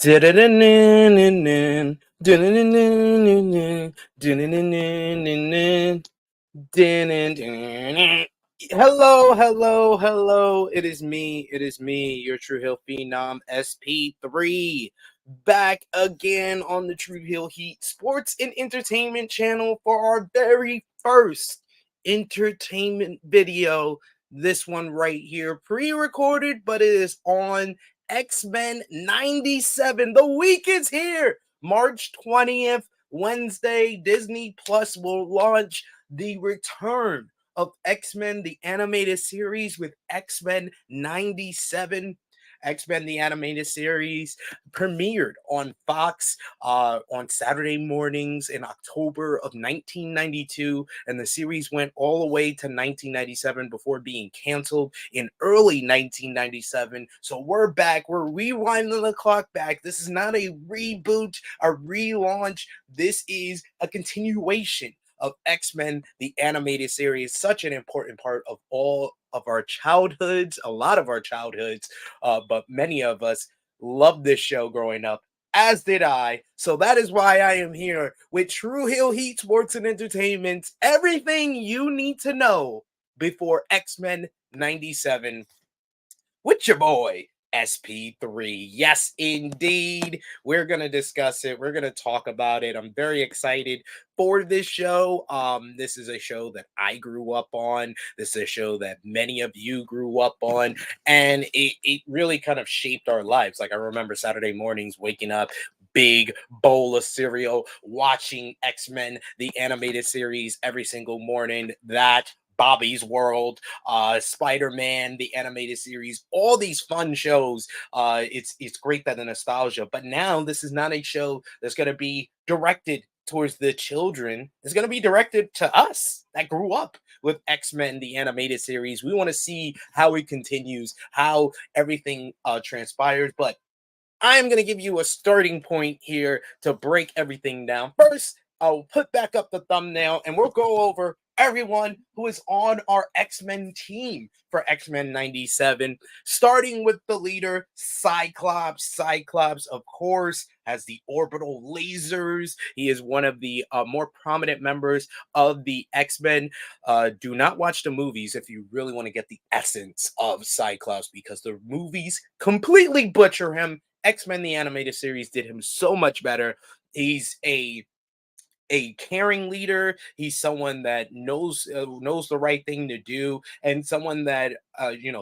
Hello, hello. It is me, your True Hill Phenom SP3. Back again on the True Hill Heat Sports and Entertainment channel for our very first entertainment video. This one right here, pre-recorded, but it is on XMen 97. The week is here. March 20th, Wednesday, Disney Plus will launch the return of X-Men, the animated series with X-Men 97. X-Men, the animated series, premiered on Fox on Saturday mornings in October of 1992, and the series went all the way to 1997 before being canceled in early 1997. So we're back. We're rewinding the clock back. This is not a reboot, a relaunch. This is a continuation of X-Men, the animated series, such an important part of all of our childhoods, a lot of our childhoods, but many of us loved this show growing up, as did I. So that is why I am here with True Hill Heat Sports and Entertainment. Everything you need to know before X-Men 97 with your boy, SP3. Yes, indeed. We're going to discuss it. We're going to talk about it. I'm very excited for this show. This is a show that I grew up on. This is a show that many of you grew up on. And it really kind of shaped our lives. Like I remember Saturday mornings waking up, big bowl of cereal, watching X-Men, the animated series every single morning. That Bobby's World, Spider-Man, the animated series, all these fun shows. It's great that the nostalgia, but now this is not a show that's going to be directed towards the children. It's going to be directed to us that grew up with X-Men, the animated series. We want to see how it continues, how everything transpires, but I'm going to give you a starting point here to break everything down. First, I'll put back up the thumbnail and we'll go over everyone who is on our X-Men team for X-Men 97, starting with the leader, Cyclops. Cyclops, of course, has the orbital lasers. He is one of the more prominent members of the X-Men. Do not watch the movies if you really want to get the essence of Cyclops, because the movies completely butcher him. X-Men the animated series did him so much better. He's a caring leader. He's someone that knows the right thing to do, and someone that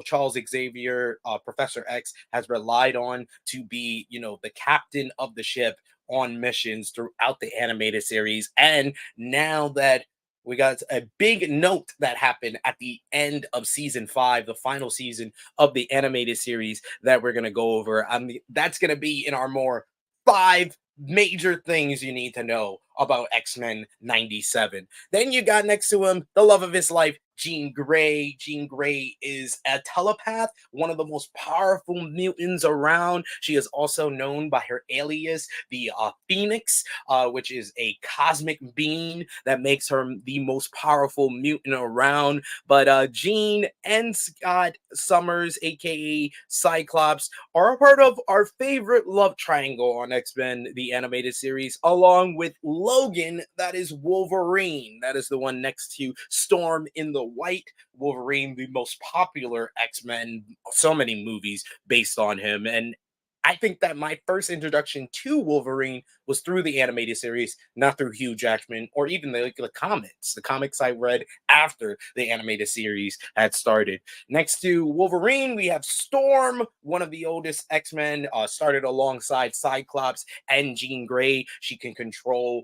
Charles Xavier, Professor X, has relied on to be the captain of the ship on missions throughout the animated series. And now that we got a big note that happened at the end of season 5, the final season of the animated series that we're going to go over. That's going to be in our more 5 major things you need to know about X-Men 97. Then you got next to him the love of his life, Jean Grey. Jean Grey is a telepath, one of the most powerful mutants around. She is also known by her alias, the Phoenix, which is a cosmic being that makes her the most powerful mutant around. But Jean and Scott Summers, aka Cyclops, are a part of our favorite love triangle on X-Men, the animated series, along with Logan, that is Wolverine. That is the one next to Storm in the White. Wolverine, the most popular X-Men, so many movies based on him. And I think that my first introduction to Wolverine was through the animated series, not through Hugh Jackman or even the comics. The comics I read after the animated series had started. Next to Wolverine, we have Storm, one of the oldest X-Men, started alongside Cyclops and Jean Grey. She can control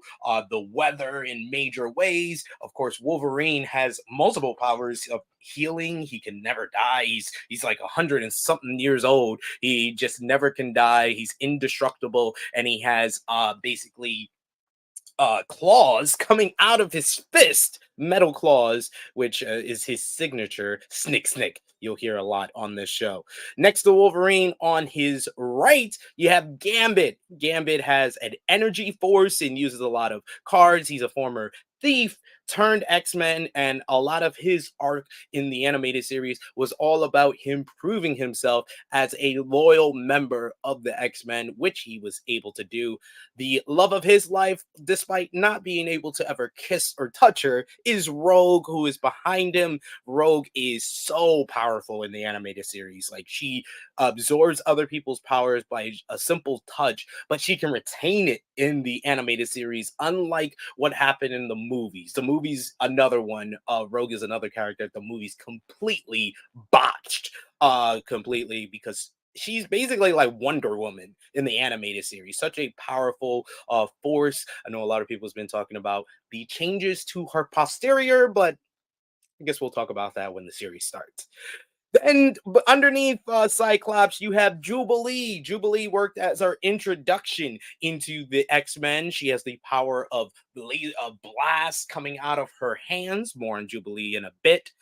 the weather in major ways. Of course, Wolverine has multiple powers of healing. He can never die. He's like 100 and something years old. He just never can die. He's indestructible, and he has basically claws coming out of his fist, metal claws, which is his signature, snick snick. You'll hear a lot on this show. Next to Wolverine, on his right, you have Gambit. Gambit has an energy force and uses a lot of cards. He's a former thief turned X-Men, and a lot of his arc in the animated series was all about him proving himself as a loyal member of the X-Men, which he was able to do. The love of his life, despite not being able to ever kiss or touch her, is Rogue, who is behind him. Rogue is so powerful in the animated series. Like, she absorbs other people's powers by a simple touch, but she can retain it in the animated series, unlike what happened in the movies. The movies, another one, Rogue is another character the movies completely botched, completely, because she's basically like Wonder Woman in the animated series. Such a powerful force. I know a lot of people has been talking about the changes to her posterior, but I guess we'll talk about that when the series starts. And underneath Cyclops, you have Jubilee. Jubilee worked as our introduction into the X-Men. She has the power of a blast coming out of her hands. More on Jubilee in a bit.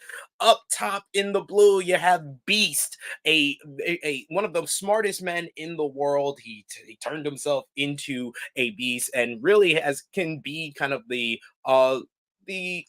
Up top in the blue, you have Beast, one of the smartest men in the world. He turned himself into a beast and really has can be kind of the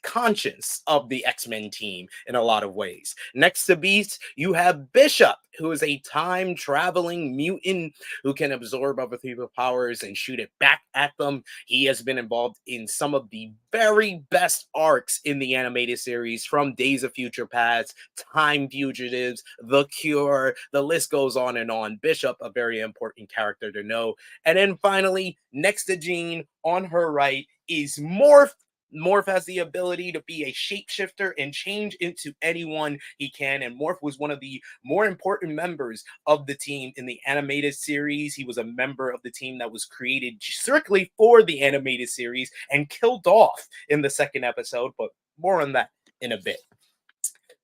conscience of the X-Men team in a lot of ways. Next to Beast, you have Bishop, who is a time traveling mutant who can absorb other people's powers and shoot it back at them. He has been involved in some of the very best arcs in the animated series, from Days of Future Past, Time Fugitives, The Cure, the list goes on and on. Bishop, a very important character to know. And then finally, next to Jean, on her right, is Morph. Morph has the ability to be a shapeshifter and change into anyone he can. And Morph was one of the more important members of the team in the animated series. He was a member of the team that was created strictly for the animated series and killed off in the second episode. But more on that in a bit.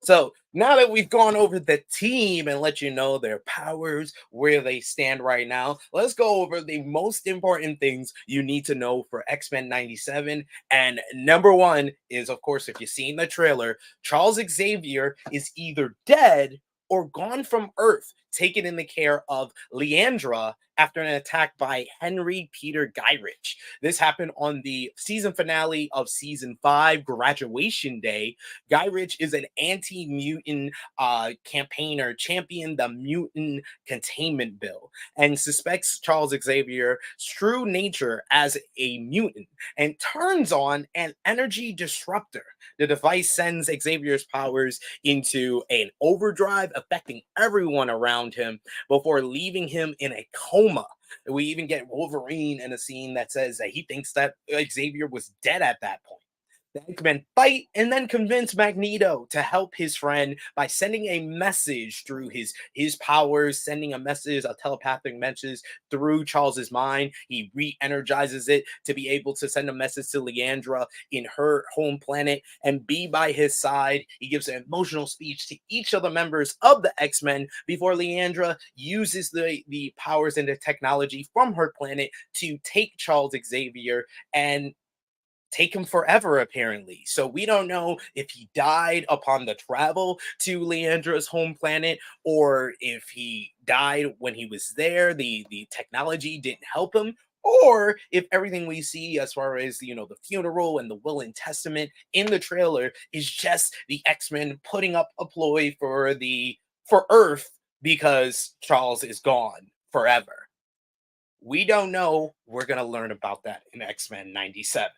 So now that we've gone over the team and let you know their powers, where they stand right now, let's go over the most important things you need to know for X-Men 97. And number one is, of course, if you've seen the trailer, Charles Xavier is either dead or gone from Earth, taken in the care of Leandra after an attack by Henry Peter Gyrich. This happened on the season finale of season 5, Graduation Day. Gyrich is an anti-mutant campaigner, championed the mutant containment bill, and suspects Charles Xavier's true nature as a mutant, and turns on an energy disruptor. The device sends Xavier's powers into an overdrive, affecting everyone around him before leaving him in a coma. We even get Wolverine in a scene that says that he thinks that Xavier was dead at that point. The X-Men fight and then convince Magneto to help his friend by sending a message through his powers, sending a message, a telepathic message through Charles's mind. He re-energizes it to be able to send a message to Leandra in her home planet and be by his side. He gives an emotional speech to each of the members of the X-Men before Leandra uses the powers and the technology from her planet to take Charles Xavier and take him forever, apparently. So we don't know if he died upon the travel to Leandra's home planet, or if he died when he was there, the technology didn't help him, or if everything we see as far as the funeral and the will and testament in the trailer is just the X-Men putting up a ploy for Earth because Charles is gone forever. We don't know. We're gonna learn about that in X-Men 97.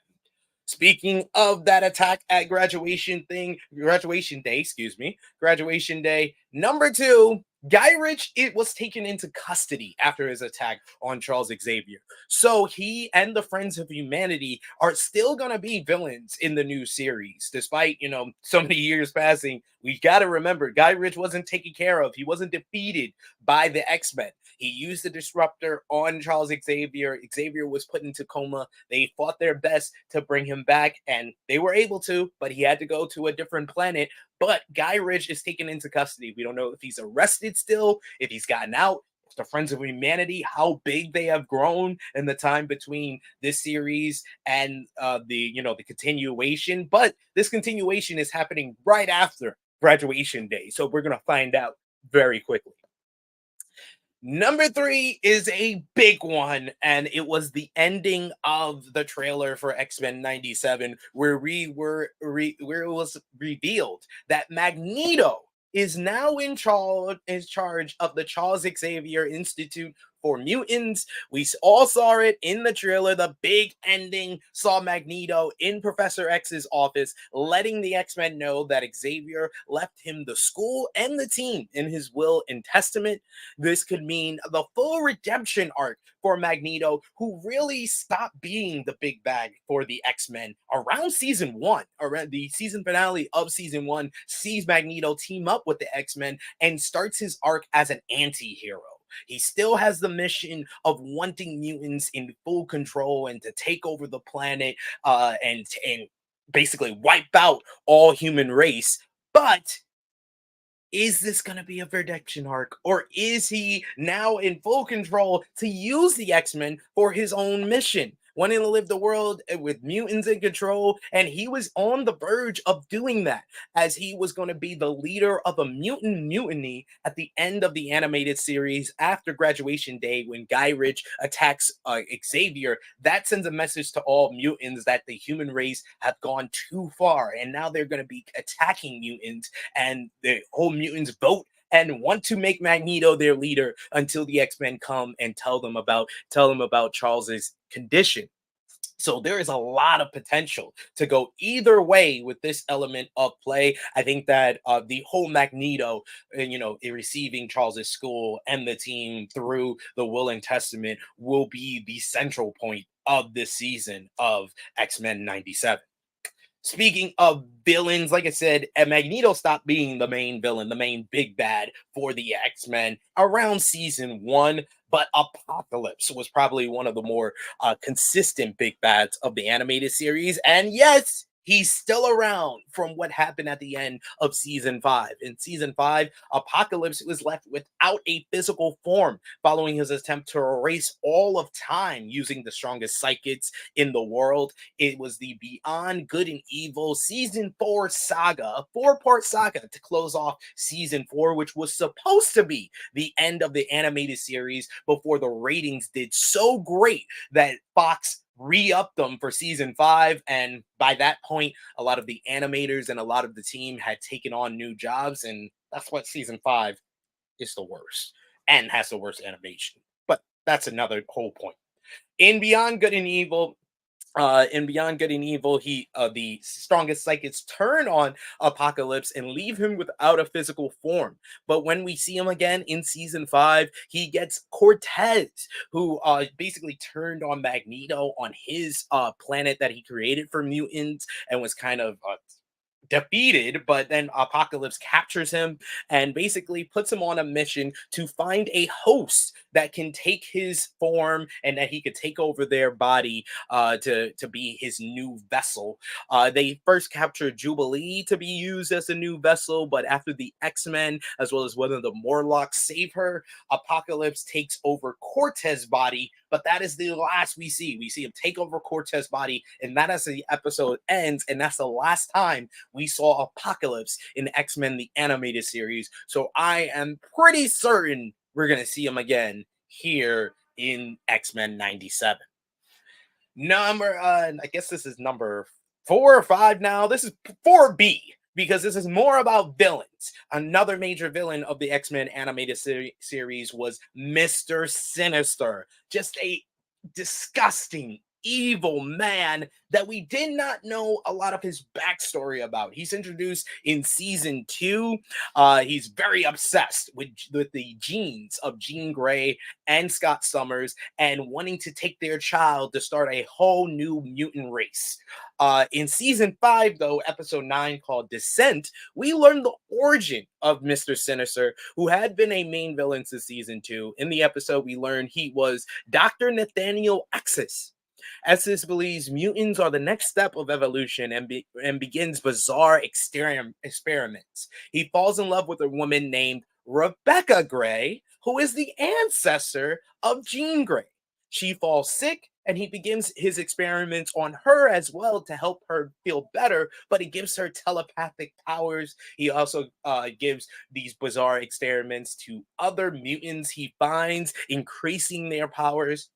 Speaking of that attack at graduation day, graduation day, number two, Guy Rich, it was taken into custody after his attack on Charles Xavier. So he and the Friends of Humanity are still going to be villains in the new series. Despite, so many years passing, we got to remember Guy Rich wasn't taken care of. He wasn't defeated by the X-Men. He used the disruptor on Charles Xavier. Xavier was put into coma. They fought their best to bring him back, and they were able to, but he had to go to a different planet. But Guy Ridge is taken into custody. We don't know if he's arrested still, if he's gotten out, if the Friends of Humanity, how big they have grown in the time between this series and the continuation. But this continuation is happening right after Graduation Day, so we're gonna find out very quickly. Number three is a big one, and it was the ending of the trailer for X-Men 97, where where it was revealed that Magneto is now in charge of the Charles Xavier Institute for Mutants. We all saw it in the trailer. The big ending saw Magneto in Professor X's office, letting the X-Men know that Xavier left him the school and the team in his will and testament. This could mean the full redemption arc for Magneto, who really stopped being the big bag for the X-Men around season one. Around the season finale of season one, sees Magneto team up with the X-Men and starts his arc as an anti hero. He still has the mission of wanting mutants in full control and to take over the planet, and basically wipe out all human race. But is this going to be a redemption arc, or is he now in full control to use the X-Men for his own mission, wanting to live the world with mutants in control? And he was on the verge of doing that, as he was going to be the leader of a mutant mutiny at the end of the animated series after graduation day, when Guy Ridge attacks Xavier. That sends a message to all mutants that the human race have gone too far, and now they're going to be attacking mutants, and the whole mutants vote and want to make Magneto their leader until the X-Men come and tell them about Charles's condition. So there is a lot of potential to go either way with this element of play. I think that the whole Magneto, receiving Charles's school and the team through the Will and Testament will be the central point of this season of X-Men 97. Speaking of villains, like I said, Magneto stopped being the main villain, the main big bad for the X-Men around season one. But Apocalypse was probably one of the more consistent big bads of the animated series. And yes, he's still around from what happened at the end of season five. In season five, Apocalypse was left without a physical form following his attempt to erase all of time using the strongest psychics in the world. It was the Beyond Good and Evil season four saga, a four-part saga to close off season four, which was supposed to be the end of the animated series before the ratings did so great that Fox re-upped them for season five. And by that point, a lot of the animators and a lot of the team had taken on new jobs, and that's what season five is the worst and has the worst animation. But that's another whole point. In Beyond Good and Evil, the strongest psychics turn on Apocalypse and leave him without a physical form. But when we see him again in season five, he gets Cortez, who basically turned on Magneto on his planet that he created for mutants, and was kind of defeated. But then Apocalypse captures him and basically puts him on a mission to find a host that can take his form and that he could take over their body, to be his new vessel. They first capture Jubilee to be used as a new vessel, but after the X-Men as well as one of the Morlocks save her, Apocalypse takes over Cortez's body. But that is the last we see. We see him take over Cortez's body, and that as the episode ends, and that's the last time we saw Apocalypse in X-Men the animated series. So I am pretty certain we're going to see him again here in X-Men 97. I guess this is number 4 or 5 now. This is 4B, because this is more about villains. Another major villain of the X-Men animated series was Mr. Sinister. Just a disgusting, evil man that we did not know a lot of his backstory about. He's introduced in season 2. He's very obsessed with the genes of Jean Grey and Scott Summers, and wanting to take their child to start a whole new mutant race. In season 5, though, episode 9 called Descent, we learned the origin of Mr. Sinister, who had been a main villain since season 2. In the episode, we learned he was Dr. Nathaniel Axis. Estes believes mutants are the next step of evolution, and begins bizarre experiments. He falls in love with a woman named Rebecca Gray, who is the ancestor of Jean Grey. She falls sick, and he begins his experiments on her as well to help her feel better, but he gives her telepathic powers. He also gives these bizarre experiments to other mutants he finds, increasing their powers.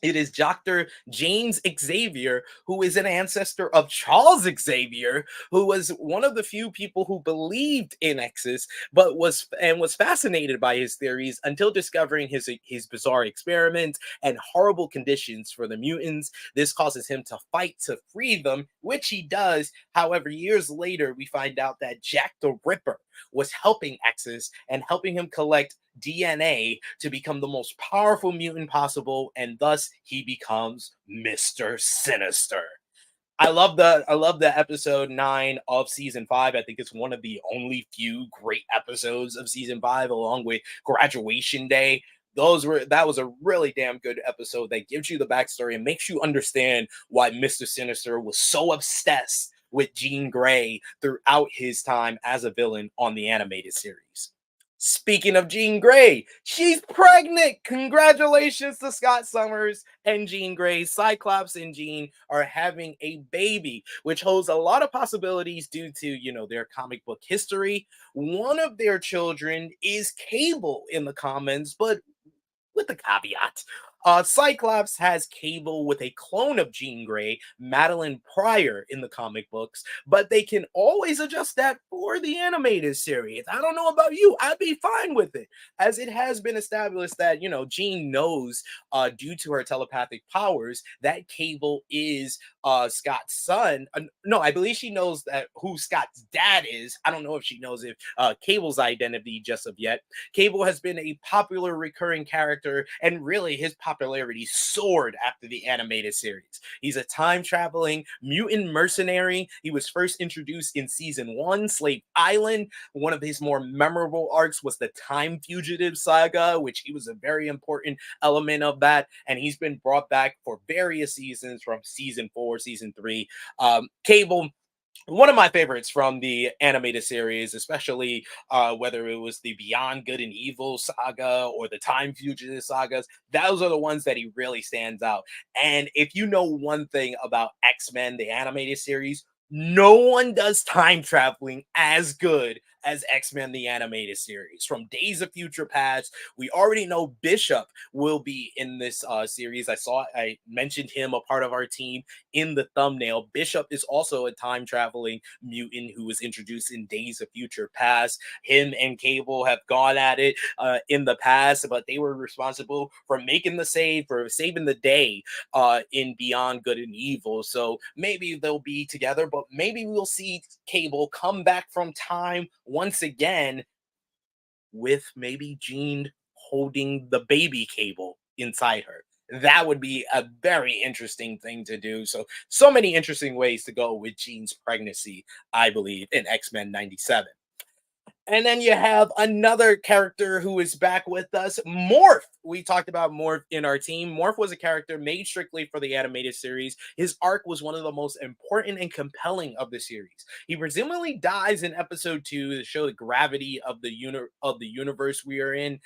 It is Dr. James Xavier, who is an ancestor of Charles Xavier, who was one of the few people who believed in X's, but was fascinated by his theories until discovering his bizarre experiments and horrible conditions for the mutants. This causes him to fight to free them, which he does. However, years later, we find out that Jack the Ripper was helping X's and helping him collect DNA to become the most powerful mutant possible, and thus he becomes Mr. Sinister. I love the episode 9 of season 5. I think it's one of the only few great episodes of season 5, along with Graduation Day. That was a really damn good episode that gives you the backstory and makes you understand why Mr. Sinister was so obsessed with Jean Grey throughout his time as a villain on the animated series. Speaking of Jean Grey, she's pregnant. Congratulations to Scott Summers and Jean Grey. Cyclops and Jean are having a baby, which holds a lot of possibilities due to, their comic book history. One of their children is Cable in the comments, but with a caveat. Cyclops has Cable with a clone of Jean Grey, Madeline Pryor, in the comic books, but they can always adjust that for the animated series. I don't know about you, I'd be fine with it, as it has been established that, Jean knows, due to her telepathic powers, that Cable is Scott's son. No, I believe she knows that who Scott's dad is. I don't know if she knows if Cable's identity just of yet. Cable has been a popular recurring character, and really his popularity soared after the animated series. He's a time traveling mutant mercenary. He was first introduced in season 1, Slave Island. One of his more memorable arcs was the Time Fugitive saga, which he was a very important element of that. And he's been brought back for various seasons from season 4, season 3. Cable, one of my favorites from the animated series, especially whether it was the Beyond Good and Evil saga or the Time Fugitive sagas, those are the ones that he really stands out. And if you know one thing about X-Men, the animated series, no one does time traveling as good as X-Men the animated series. From Days of Future Past, we already know Bishop will be in this series. I mentioned him, a part of our team, in the thumbnail. Bishop is also a time traveling mutant who was introduced in Days of Future Past. Him and Cable have gone at it in the past, but they were responsible for for saving the day in Beyond Good and Evil. So maybe they'll be together, but maybe we'll see Cable come back from time once again, with maybe Jean holding the baby Cable inside her. That would be a very interesting thing to do. So many interesting ways to go with Jean's pregnancy, I believe, in X-Men 97. And then you have another character who is back with us, Morph. We talked about Morph in our team. Morph was a character made strictly for the animated series. His arc was one of the most important and compelling of the series. He presumably dies in episode 2 to show the gravity of the universe we are in,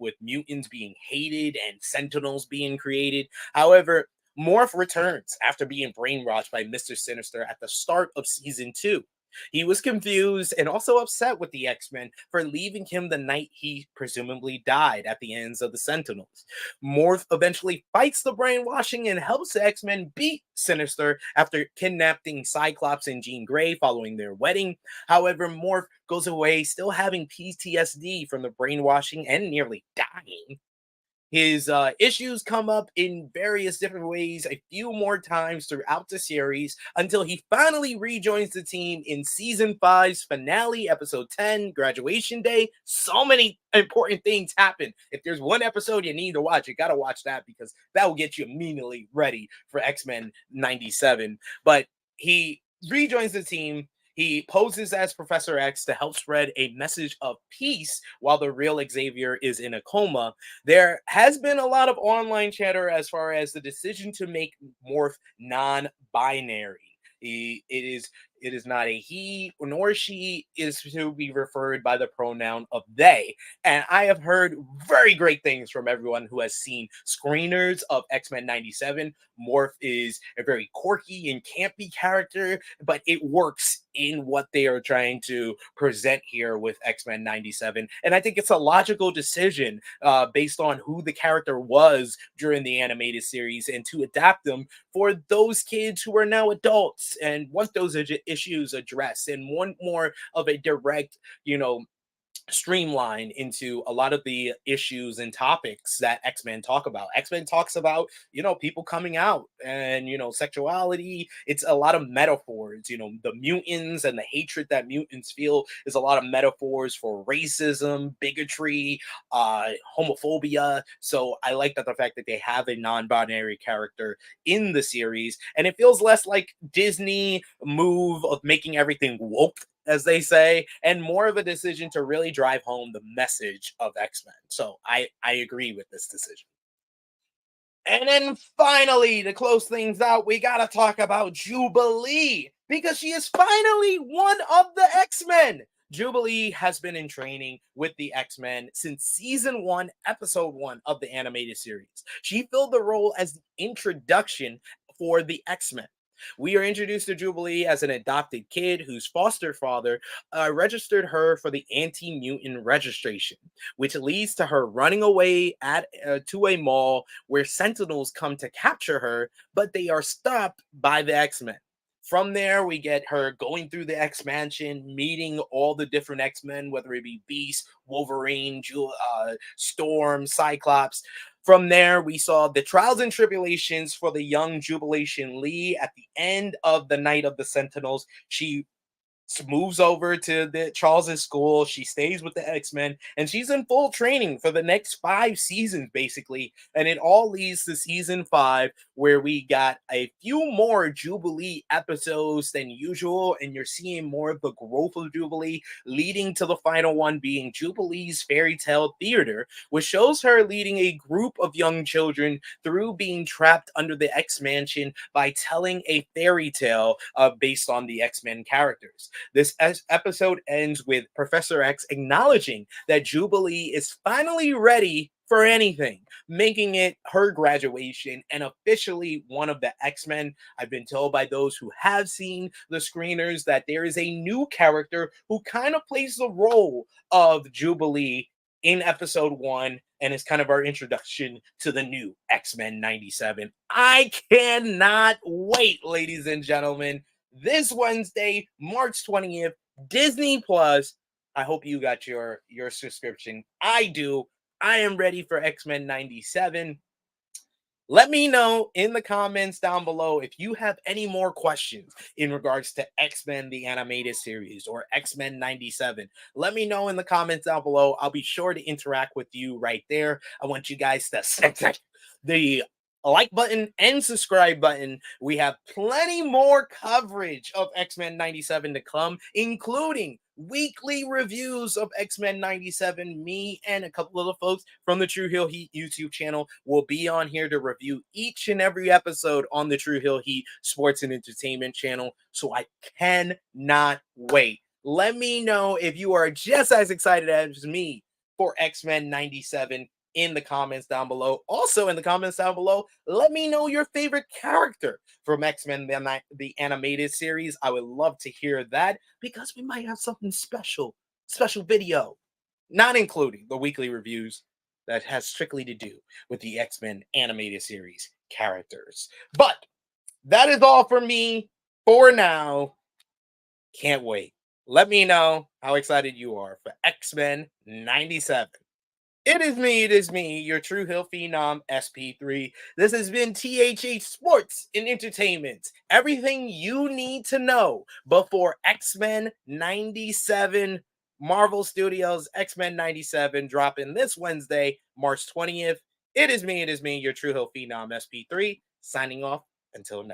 with mutants being hated and Sentinels being created. However, Morph returns after being brainwashed by Mr. Sinister at the start of season 2. He was confused and also upset with the X-Men for leaving him the night he presumably died at the hands of the Sentinels. Morph eventually fights the brainwashing and helps the X-Men beat Sinister after kidnapping Cyclops and Jean Grey following their wedding. However, Morph goes away still having PTSD from the brainwashing and nearly dying. His issues come up in various different ways a few more times throughout the series until he finally rejoins the team in season 5's finale, episode 10, Graduation Day. So many important things happen. If there's one episode you need to watch, you got to watch that, because that will get you immediately ready for X-Men 97. But he rejoins the team. He poses as Professor X to help spread a message of peace while the real Xavier is in a coma. There has been a lot of online chatter as far as the decision to make Morph non-binary. It is It is not a he nor she, is to be referred by the pronoun of they. And I have heard very great things from everyone who has seen screeners of X-Men 97. Morph is a very quirky and campy character, but it works in what they are trying to present here with X-Men 97. And I think it's a logical decision based on who the character was during the animated series and to adapt them for those kids who are now adults and want those issues addressed and want more of a direct, you know, streamline into a lot of the issues and topics that X-Men talk about. X-Men talks about, you know, people coming out and, you know, sexuality. It's a lot of metaphors, you know, the mutants and the hatred that mutants feel is a lot of metaphors for racism, bigotry, homophobia. So I like that the fact that they have a non-binary character in the series, and it feels less like Disney move of making everything woke, as they say, and more of a decision to really drive home the message of X-Men. So I agree with this decision. And then finally, to close things out, we got to talk about Jubilee because she is finally one of the X-Men. Jubilee has been in training with the X-Men since season 1, episode 1 of the animated series. She filled the role as the introduction for the X-Men. We are introduced to Jubilee as an adopted kid whose foster father registered her for the anti-mutant registration, which leads to her running away to a mall where Sentinels come to capture her, but they are stopped by the X-Men. From there, we get her going through the X Mansion, meeting all the different X-Men, whether it be Beast, Wolverine, Storm, Cyclops. From there, we saw the trials and tribulations for the young Jubilation Lee at the end of the Night of the Sentinels. She moves over to the Charles's school. She stays with the X-Men and she's in full training for the next 5 seasons, basically. And it all leads to season 5, where we got a few more Jubilee episodes than usual. And you're seeing more of the growth of Jubilee, leading to the final one being Jubilee's Fairy Tale Theater, which shows her leading a group of young children through being trapped under the X Mansion by telling a fairy tale based on the X-Men characters. This episode ends with Professor X acknowledging that Jubilee is finally ready for anything, making it her graduation and officially one of the X-Men. I've been told by those who have seen the screeners that there is a new character who kind of plays the role of Jubilee in episode 1 and is kind of our introduction to the new X-Men 97. I cannot wait, ladies and gentlemen. This Wednesday, March 20th, Disney Plus. I hope you got your subscription. I do. I am ready for X-Men 97. Let me know in the comments down below if you have any more questions in regards to X-Men the animated series or X-Men 97. Let me know in the comments down below. I'll be sure to interact with you right there. I want you guys to smack the like button and subscribe button. We have plenty more coverage of X-Men 97 to come, including weekly reviews of X-Men 97. Me and a couple of the folks from the True Hill Heat YouTube channel will be on here to review each and every episode on the True Hill Heat Sports and Entertainment channel. So I cannot wait. Let me know if you are just as excited as me for X-Men 97 in the comments down below. Also in the comments down below, let me know your favorite character from X-Men the animated series. I would love to hear that because we might have something special video, not including the weekly reviews that has strictly to do with the X-Men animated series characters. But that is all for me for now. Can't wait. Let me know how excited you are for X-Men 97. It is me, your True Hill Phenom SP3. This has been THH Sports and Entertainment. Everything you need to know before X-Men 97, Marvel Studios X-Men 97 dropping this Wednesday, March 20th. It is me, your True Hill Phenom SP3, signing off until next.